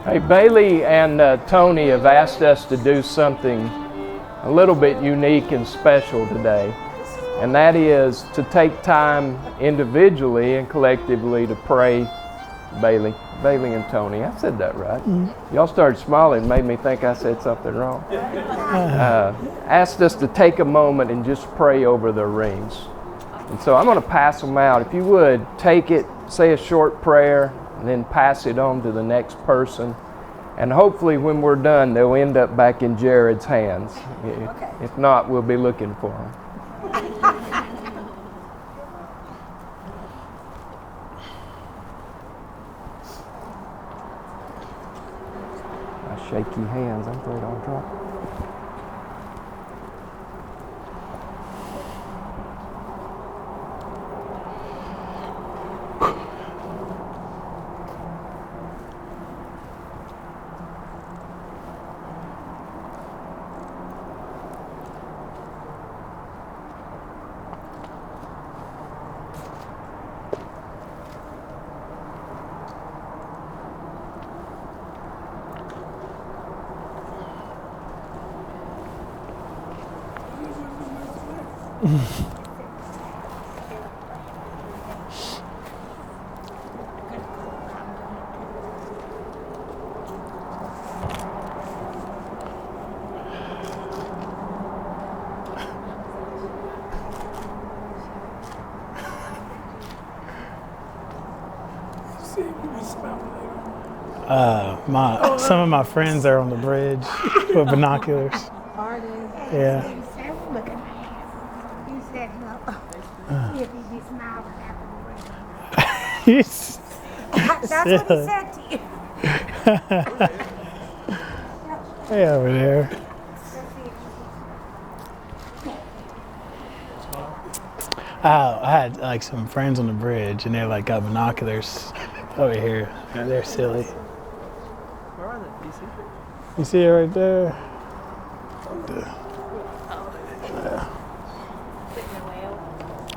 Hey, Bailey and Tony have asked us to do something a little bit unique and special today, and that is to take time individually and collectively to pray. Bailey and Tony, I said that right. Y'all started smiling, made me think I said something wrong. Asked us to take a moment and just pray over their rings. And so I'm going to pass them out. If you would, take it, say a short prayer, and then pass it on to the next person. And hopefully when we're done, they'll end up back in Jared's hands. Okay. If not, we'll be looking for them. Shaky hands, I'm afraid I'll drop. Some of my friends are on the bridge with binoculars. Yeah. Look at me. You said hello. See if he'd be smiling afterwards. That's what he said to you. Hey, over there. I had like some friends on the bridge, and they're like got binoculars over here. They're silly. Where are they? Do you see it? You see it right there?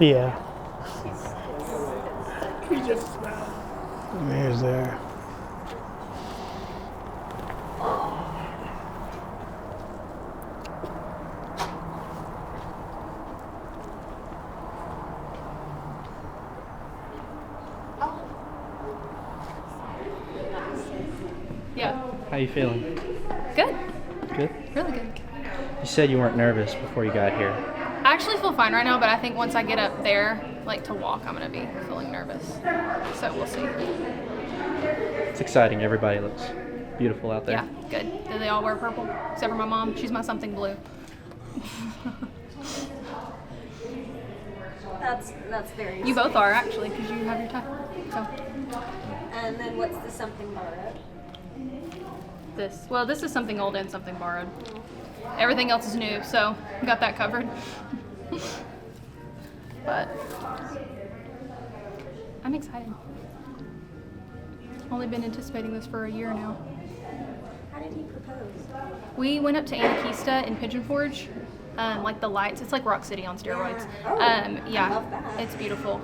Yeah. He just smiled. There's there. Yeah. How you feeling? Good. Good? Really good. You said you weren't nervous before you got here. I actually feel fine right now, but I think once I get up there, like to walk, I'm going to be feeling nervous. So we'll see. It's exciting. Everybody looks beautiful out there. Yeah, good. Do they all wear purple? Except for my mom. She's my something blue. That's very You both are, actually, because you have your tie. So. And then what's the something borrowed? This is something old and something borrowed. Everything else is new, so got that covered. But I'm excited. Only been anticipating this for a year now. How did he propose? We went up to Anakista in Pigeon Forge, like the lights. It's like Rock City on steroids. Yeah. I love that. It's beautiful.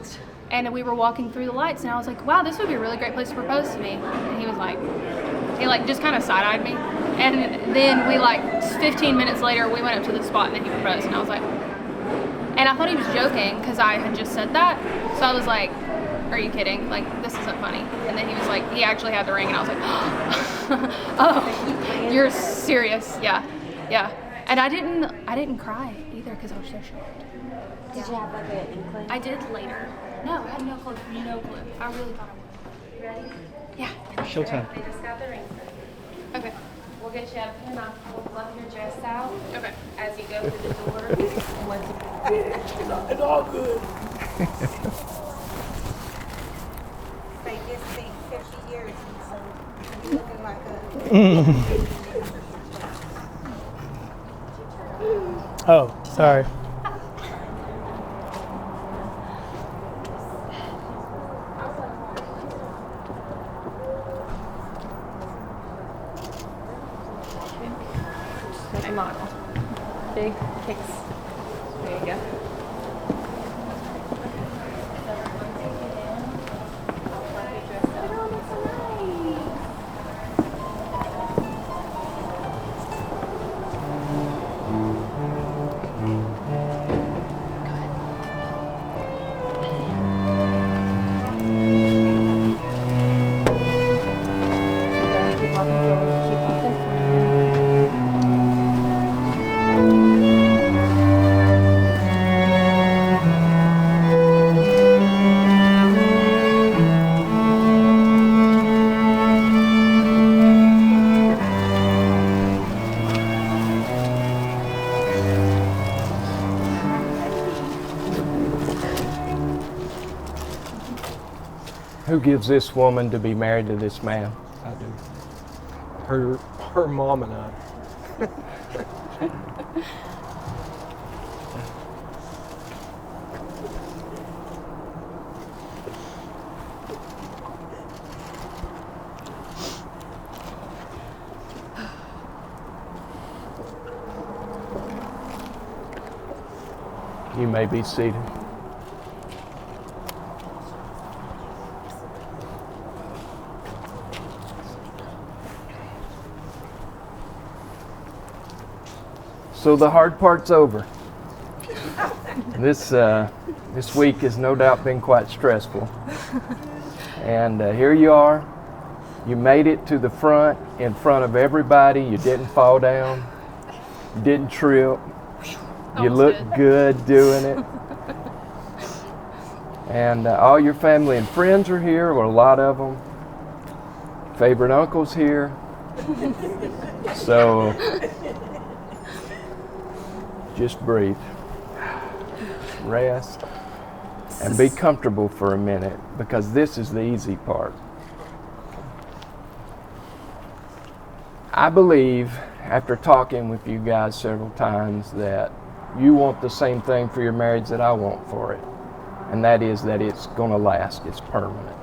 And we were walking through the lights, and I was like, wow, this would be a really great place to propose to me. And he was like, just kind of side-eyed me. And then 15 minutes later, we went up to the spot, and then he proposed. And I was like, and I thought he was joking because I had just said that. So I was like, are you kidding? Like, this isn't funny. And then he was like, he actually had the ring, and I was like, oh, you're serious. Yeah. And I didn't cry either because I was so shocked. Did you have like an inkling? I did later. No, I had no clue. No clue. I really thought I would. Ready? Yeah. Showtime. They just got the ring. Okay. We'll get you up and off. We'll fluff your dress out. Okay. As you go through the door. And once you It's all good. They just think 50 years, so you're looking like a... Oh, sorry. A model. Big kicks. There you go. Who gives this woman to be married to this man? I do. Her mom and I. You may be seated. So the hard part's over. This week has no doubt been quite stressful. And here you are. You made it to the front in front of everybody. You didn't fall down. You didn't trip. You look good doing it. And all your family and friends are here, or a lot of them. Favorite uncle's here. So just breathe. Rest. And be comfortable for a minute, because this is the easy part. I believe, after talking with you guys several times, that you want the same thing for your marriage that I want for it. And that is that it's going to last. It's permanent.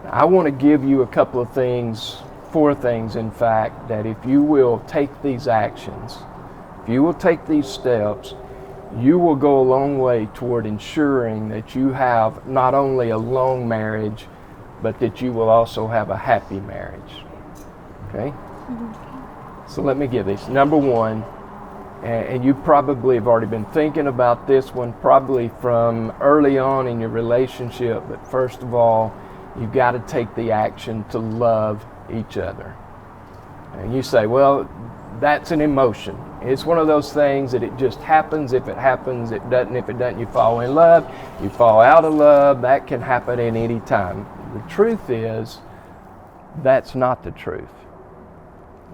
I want to give you a couple of things, 4 things in fact, that if you will take these actions, if you will take these steps, you will go a long way toward ensuring that you have not only a long marriage, but that you will also have a happy marriage. Okay? Mm-hmm. So let me give these. Number 1, and you probably have already been thinking about this one probably from early on in your relationship, but first of all, you've got to take the action to love each other. And you say, well, that's an emotion. It's one of those things that it just happens. If it happens, it doesn't. If it doesn't, you fall in love. You fall out of love. That can happen at any time. The truth is, that's not the truth.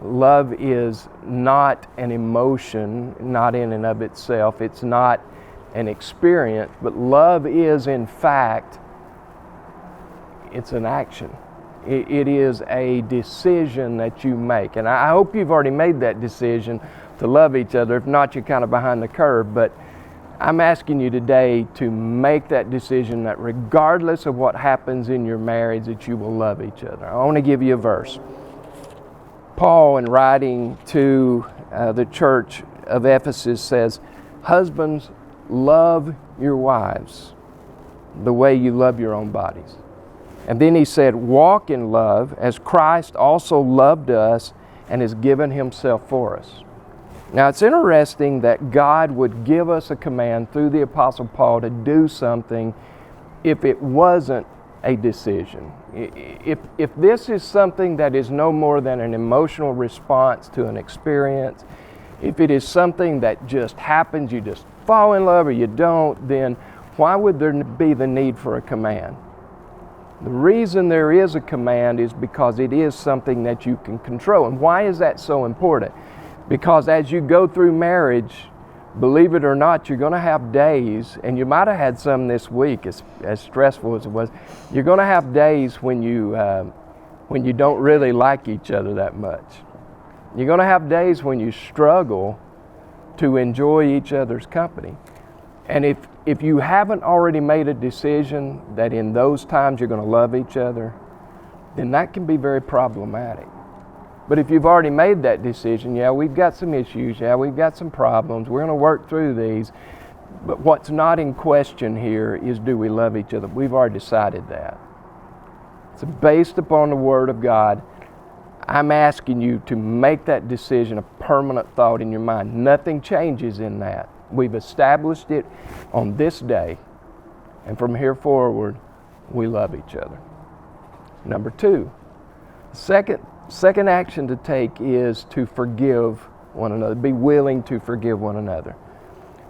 Love is not an emotion, not in and of itself. It's not an experience, but love is, in fact, it's an action. It is a decision that you make. And I hope you've already made that decision to love each other. If not, you're kind of behind the curve. But I'm asking you today to make that decision that regardless of what happens in your marriage, that you will love each other. I want to give you a verse. Paul, in writing to the church of Ephesus, says, "Husbands, love your wives the way you love your own bodies." And then he said, "Walk in love as Christ also loved us and has given himself for us." Now it's interesting that God would give us a command through the Apostle Paul to do something if it wasn't a decision. If this is something that is no more than an emotional response to an experience, if it is something that just happens, you just fall in love or you don't, then why would there be the need for a command? The reason there is a command is because it is something that you can control. And why is that so important? Because as you go through marriage, believe it or not, you're going to have days, and you might have had some this week, as stressful as it was. You're going to have days when you don't really like each other that much. You're going to have days when you struggle to enjoy each other's company. And if you haven't already made a decision that in those times you're going to love each other, then that can be very problematic. But if you've already made that decision, yeah, we've got some issues, yeah, we've got some problems, we're going to work through these, but what's not in question here is, do we love each other? We've already decided that. So based upon the Word of God, I'm asking you to make that decision a permanent thought in your mind. Nothing changes in that. We've established it on this day, and from here forward, we love each other. Number 2, second action to take is to forgive one another. Be willing to forgive one another.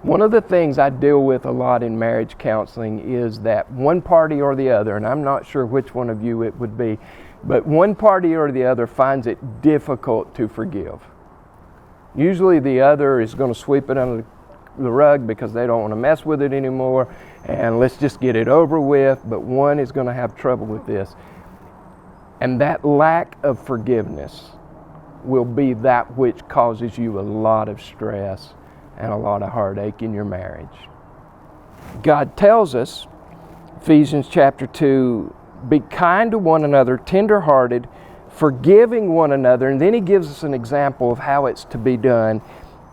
One of the things I deal with a lot in marriage counseling is that one party or the other, and I'm not sure which one of you it would be, but one party or the other finds it difficult to forgive. Usually the other is going to sweep it under the rug because they don't want to mess with it anymore, and let's just get it over with, but one is going to have trouble with this. And that lack of forgiveness will be that which causes you a lot of stress and a lot of heartache in your marriage. God tells us, Ephesians chapter 2, be kind to one another, tender-hearted, forgiving one another, and then he gives us an example of how it's to be done,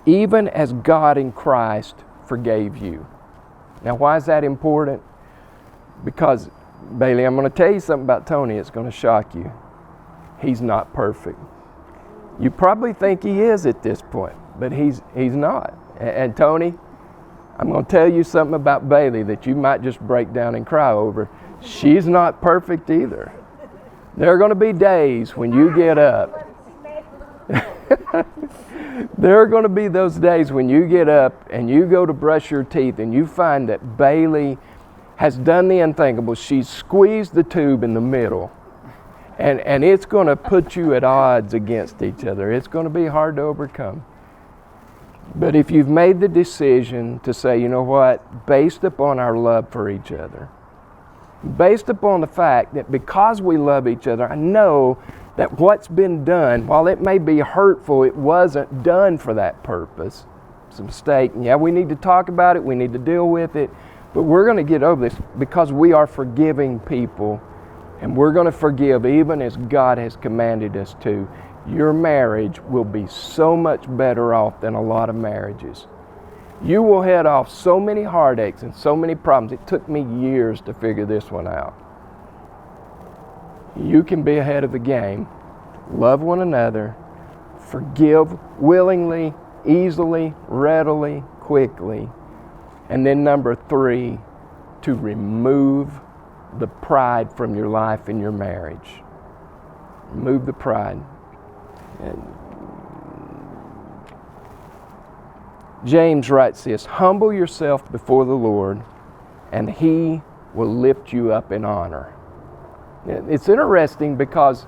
even as God in Christ forgave you. Now, why is that important? Because, Bailey, I'm going to tell you something about Tony. It's going to shock you. He's not perfect. You probably think he is at this point, but he's not. And Tony, I'm going to tell you something about Bailey that you might just break down and cry over. She's not perfect either. There are going to be days when you get up. There are going to be those days when you get up and you go to brush your teeth and you find that Bailey has done the unthinkable. She's squeezed the tube in the middle. And it's going to put you at odds against each other. It's going to be hard to overcome. But if you've made the decision to say, you know what, based upon our love for each other, based upon the fact that because we love each other, I know that what's been done, while it may be hurtful, it wasn't done for that purpose. It's a mistake. And yeah, we need to talk about it. We need to deal with it. But we're going to get over this because we are forgiving people. And we're going to forgive even as God has commanded us to. Your marriage will be so much better off than a lot of marriages. You will head off so many heartaches and so many problems. It took me years to figure this one out. You can be ahead of the game. Love one another. Forgive willingly, easily, readily, quickly. And then number 3, to remove the pride from your life and your marriage. Remove the pride. And James writes this, humble yourself before the Lord, and He will lift you up in honor. It's interesting because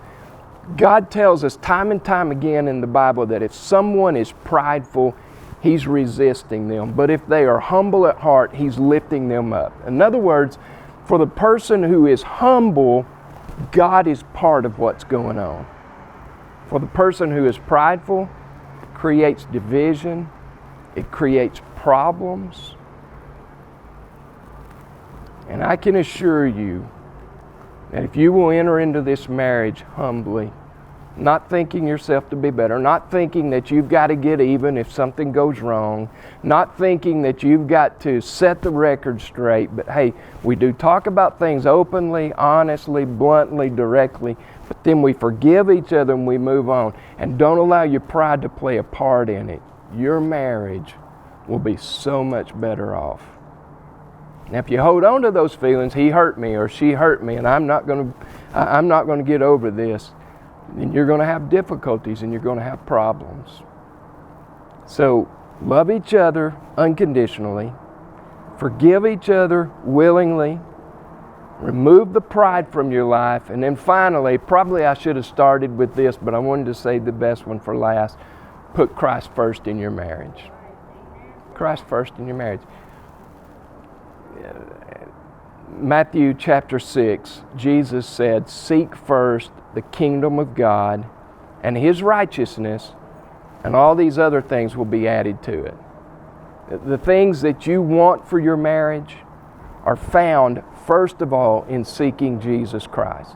God tells us time and time again in the Bible that if someone is prideful, He's resisting them. But if they are humble at heart, He's lifting them up. In other words, for the person who is humble, God is part of what's going on. For the person who is prideful, it creates division, it creates problems. And I can assure you that if you will enter into this marriage humbly, not thinking yourself to be better, not thinking that you've got to get even if something goes wrong, not thinking that you've got to set the record straight, but hey, we do talk about things openly, honestly, bluntly, directly, but then we forgive each other and we move on. And don't allow your pride to play a part in it. Your marriage will be so much better off. Now, if you hold on to those feelings, he hurt me or she hurt me, and I'm not going to get over this, then you're going to have difficulties and you're going to have problems. So, love each other unconditionally, forgive each other willingly, remove the pride from your life, and then finally, probably I should have started with this, but I wanted to save the best one for last. Put Christ first in your marriage. Christ first in your marriage. Matthew chapter 6, Jesus said, seek first the kingdom of God and His righteousness, and all these other things will be added to it. The things that you want for your marriage are found, first of all, in seeking Jesus Christ.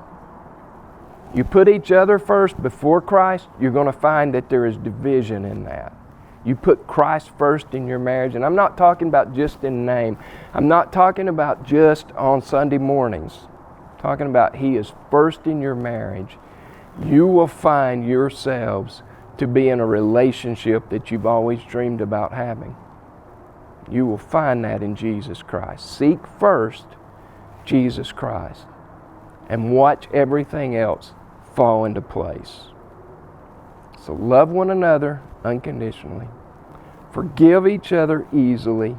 You put each other first before Christ, you're going to find that there is division in that. You put Christ first in your marriage, and I'm not talking about just in name. I'm not talking about just on Sunday mornings. I'm talking about He is first in your marriage. You will find yourselves to be in a relationship that you've always dreamed about having. You will find that in Jesus Christ. Seek first Jesus Christ and watch everything else fall into place. So love one another unconditionally. Forgive each other easily.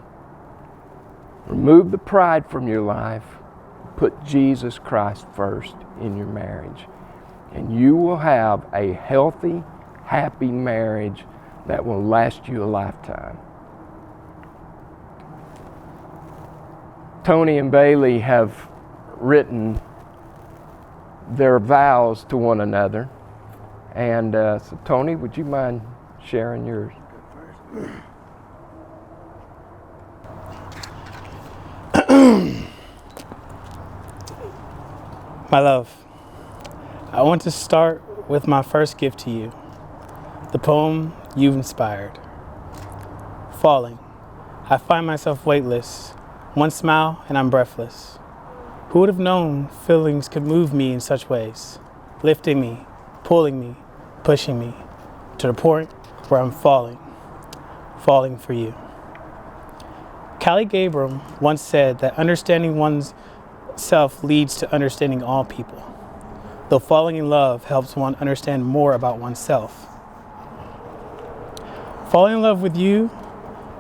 Remove the pride from your life. Put Jesus Christ first in your marriage. And you will have a healthy, happy marriage that will last you a lifetime. Tony and Bailey have written their vows to one another. And so Tony, would you mind sharing yours? My love, I want to start with my first gift to you, the poem you've inspired. Falling, I find myself weightless, one smile and I'm breathless. Who would have known feelings could move me in such ways, lifting me, pulling me, pushing me, to the point where I'm falling for you. Callie Gabriel once said that understanding one's self leads to understanding all people, though falling in love helps one understand more about oneself. Falling in love with you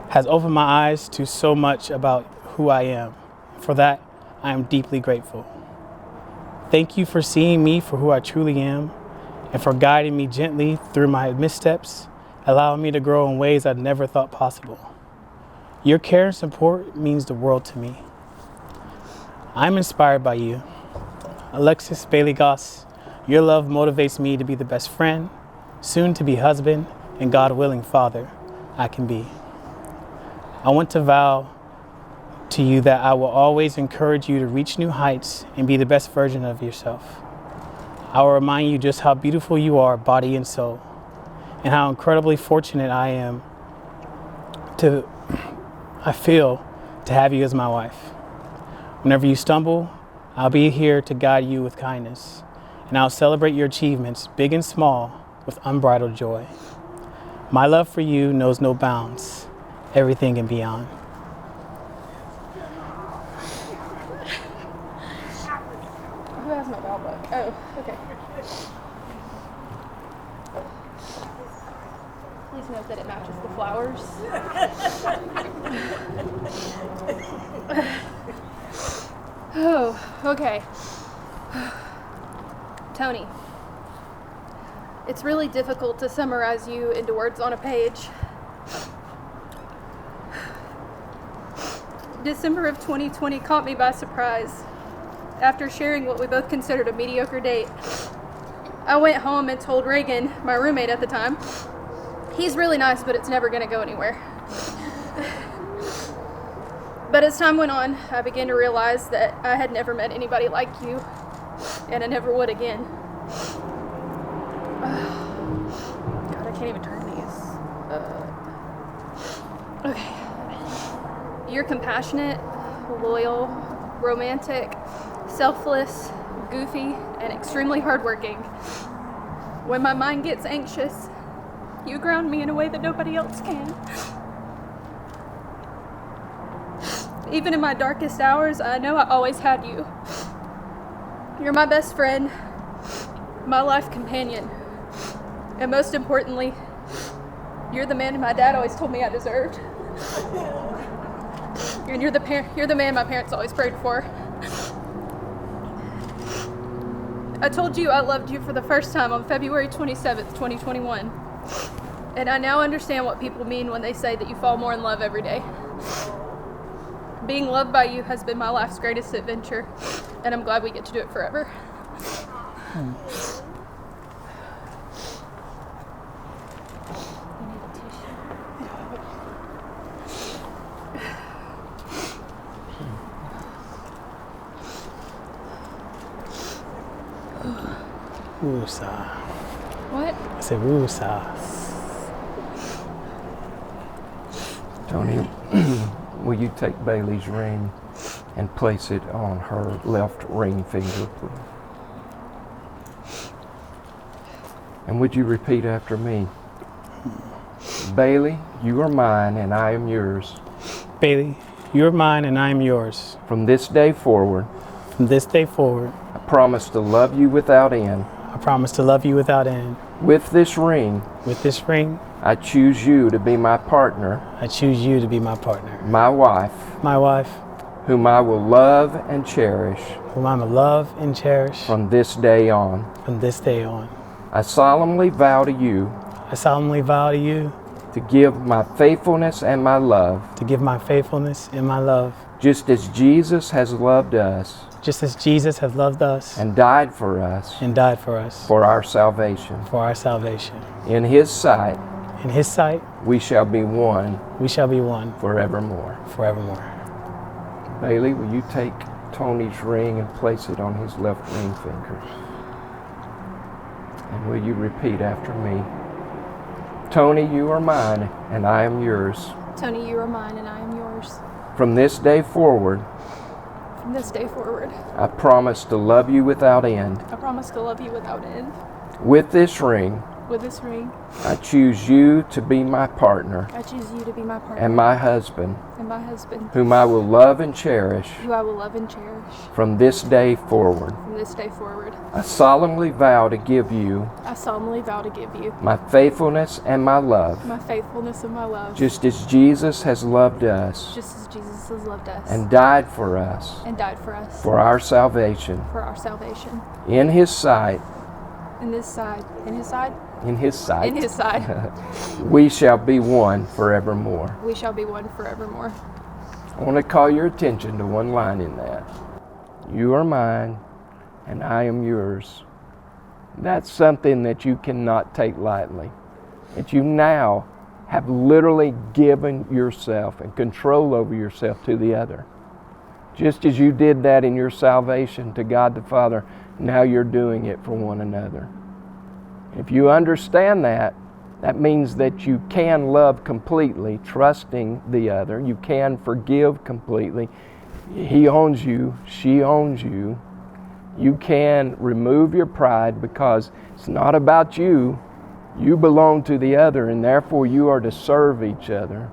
has opened my eyes to so much about who I am. For that, I am deeply grateful. Thank you for seeing me for who I truly am and for guiding me gently through my missteps, allowing me to grow in ways I never thought possible. Your care and support means the world to me. I'm inspired by you. Alexis Bailey Goss, your love motivates me to be the best friend, soon to be husband, and God willing father I can be. I want to vow to you that I will always encourage you to reach new heights and be the best version of yourself. I will remind you just how beautiful you are, body and soul, and how incredibly fortunate I feel to have you as my wife. Whenever you stumble, I'll be here to guide you with kindness, and I'll celebrate your achievements, big and small, with unbridled joy. My love for you knows no bounds, everything and beyond. Who has my bell book? Oh, okay. Please note that it matches the flowers. Oh, okay. Tony, it's really difficult to summarize you into words on a page. December of 2020 caught me by surprise. After sharing what we both considered a mediocre date, I went home and told Reagan, my roommate at the time, he's really nice, but it's never going to go anywhere. But as time went on, I began to realize that I had never met anybody like you, and I never would again. God, I can't even turn these. Okay. You're compassionate, loyal, romantic, selfless, goofy, and extremely hardworking. When my mind gets anxious, you ground me in a way that nobody else can. Even in my darkest hours, I know I always had you. You're my best friend, my life companion, and most importantly, you're the man my dad always told me I deserved. And you're the man my parents always prayed for. I told you I loved you for the first time on February 27th, 2021. And I now understand what people mean when they say that you fall more in love every day. Being loved by you has been my life's greatest adventure, and I'm glad we get to do it forever. Woosah. What? I said woosah. Tony, will you take Bailey's ring and place it on her left ring finger, please? And would you repeat after me? Bailey, you are mine and I am yours. Bailey, you are mine and I am yours. From this day forward, From this day forward, I promise to love you without end. I promise to love you without end. With this ring, I choose you to be my partner, I choose you to be my partner, my wife, my wife, whom I will love and cherish whom I will love and cherish from this day on. from this day on. I solemnly vow to you I solemnly vow to you to give my faithfulness and my love to give my faithfulness and my love just as Jesus has loved us just as Jesus has loved us and died for us and died for us for our salvation. for our salvation. In his sight, In his sight, we shall be one we shall be one forevermore. forevermore. Bailey, will you take Tony's ring and place it on his left ring finger? And will you repeat after me? Tony, you are mine, and I am yours. Tony, you are mine and I am yours. From this day forward, From this day forward, I promise to love you without end. I promise to love you without end. With this ring, With this ring, I choose you to be my partner I choose you to be my partner and my husband, and my husband, whom I will love and cherish who I will love and cherish from this day forward. from this day forward. I solemnly vow to give you I solemnly vow to give you my faithfulness and my love, my faithfulness and my love, just as Jesus has loved us just as Jesus has loved us and died for us and died for us for our salvation. for our salvation. In his sight, In his side, in his side, in his sight, in his side, we shall be one forevermore. we shall be one forevermore. I want to call your attention to one line in that. You are mine, and I am yours. That's something that you cannot take lightly. That you now have literally given yourself and control over yourself to the other. Just as you did that in your salvation to God the Father, now you're doing it for one another. If you understand that, that means that you can love completely, trusting the other. You can forgive completely. He owns you, she owns you. You can remove your pride because it's not about you. You belong to the other, and therefore you are to serve each other.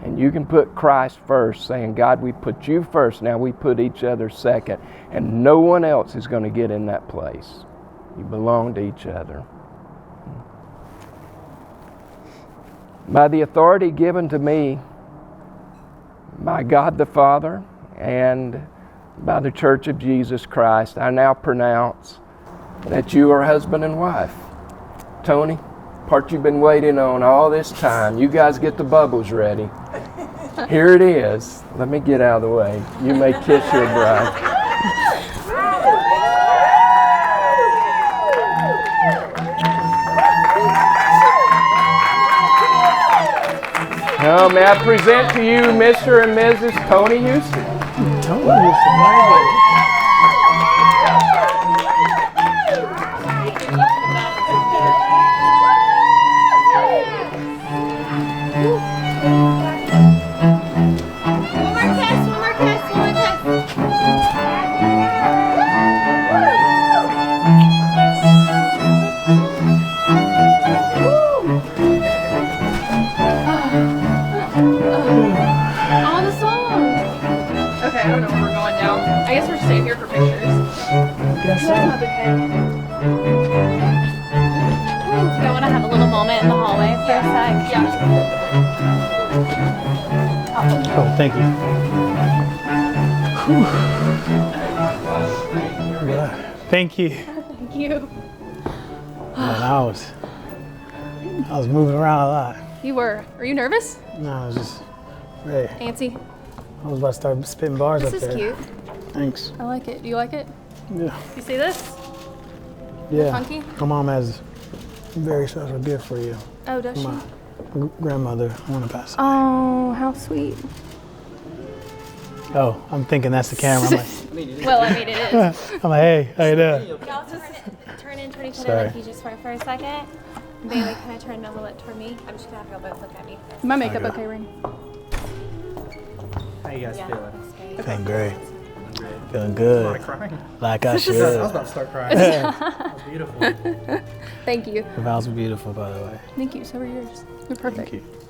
And you can put Christ first, saying, God, we put you first, now we put each other second. And no one else is going to get in that place. You belong to each other. By the authority given to me by God the Father and by the Church of Jesus Christ, I now pronounce that you are husband and wife. Tony, part you've been waiting on all this time. You guys get the bubbles ready. Here it is. Let me get out of the way. You may kiss your bride. Now may I present to you Mr. and Mrs. Tony Houston. Tony Houston, my baby. I don't know where we're going now. I guess we're staying here for pictures. Guess so. I want to have a little moment in the hallway for a sec. Yeah. Oh, thank you. Yeah. Thank you. Thank you. Man, I was moving around a lot. You were. Are you nervous? No, I was just ready. Antsy. I was about to start spitting bars This up is there. cute. Thanks. I like it. Do you like it? Yeah. You see this? Yeah. Funky? My mom has a very special gift for you. Oh, does she? My grandmother. I want to pass it. Oh, how sweet. Oh, I'm thinking that's the camera. I'm like, Well, I mean, it is. I'm like, hey, how you doing? Y'all turn into each Sorry. other like you just were for a second. Bailey kind of turned a little bit toward me. I'm just going to have y'all both look at me. My makeup okay ring. How you guys Yeah, feeling? that's great. Feeling great. Feeling good. Crying? Like I I was should. about to start crying. That was beautiful. Thank you. The vows were beautiful, by the way. Thank you. So are yours. You're perfect. Thank you.